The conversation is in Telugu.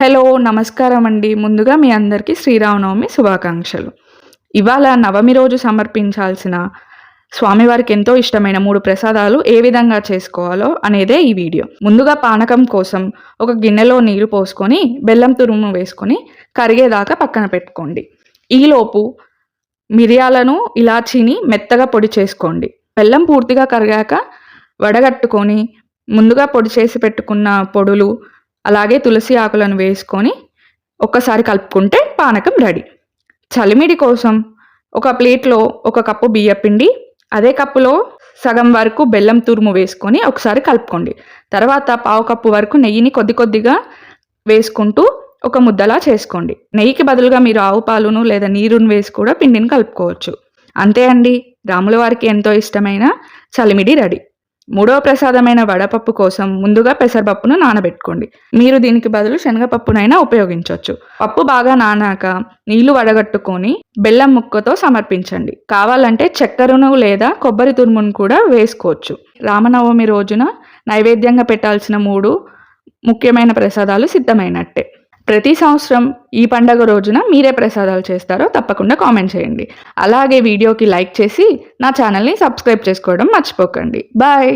హలో! నమస్కారం అండి. ముందుగా మీ అందరికీ శ్రీరామనవమి శుభాకాంక్షలు. ఇవాళ నవమి రోజు సమర్పించాల్సిన స్వామివారికి ఎంతో ఇష్టమైన 3 ప్రసాదాలు ఏ విధంగా చేసుకోవాలో అనేదే ఈ వీడియో. ముందుగా పానకం కోసం ఒక గిన్నెలో నీళ్లు పోసుకొని, బెల్లం తురుము వేసుకొని కరిగేదాకా పక్కన పెట్టుకోండి. ఈలోపు మిరియాలను, ఇలాచీని మెత్తగా పొడి చేసుకోండి. బెల్లం పూర్తిగా కరిగాక వడగట్టుకొని ముందుగా పొడి చేసి పెట్టుకున్న పొడులు అలాగే తులసి ఆకులను వేసుకొని ఒక్కసారి కలుపుకుంటే పానకం రెడీ. చలిమిడి కోసం ఒక ప్లేట్లో 1 కప్పు బియ్యపిండి, అదే కప్పులో సగం వరకు బెల్లం తురుము వేసుకొని ఒకసారి కలుపుకోండి. తర్వాత పావు కప్పు వరకు నెయ్యిని కొద్ది కొద్దిగా వేసుకుంటూ ఒక ముద్దలా చేసుకోండి. నెయ్యికి బదులుగా మీరు ఆవు పాలును లేదా నీరును వేసి కూడా పిండిని కలుపుకోవచ్చు. అంతే అండి, రాముల వారికి ఎంతో ఇష్టమైన చలిమిడి రెడీ. మూడవ ప్రసాదమైన వడపప్పు కోసం ముందుగా పెసరపప్పును నానబెట్టుకోండి. మీరు దీనికి బదులు శనగపప్పునైనా ఉపయోగించవచ్చు. పప్పు బాగా నానాక నీళ్లు వడగట్టుకొని బెల్లం ముక్కతో సమర్పించండి. కావాలంటే చక్కెరను లేదా కొబ్బరి తురుమును కూడా వేసుకోవచ్చు. రామనవమి రోజున నైవేద్యంగా పెట్టాల్సిన 3 ముఖ్యమైన ప్రసాదాలు సిద్ధమైనట్టే. ప్రతి సంవత్సరం ఈ పండగ రోజున మీరే ప్రసాదాలు చేస్తారో తప్పకుండా కామెంట్ చేయండి. అలాగే వీడియోకి లైక్ చేసి నా ఛానల్ని సబ్స్క్రైబ్ చేసుకోవడం మర్చిపోకండి. బాయ్.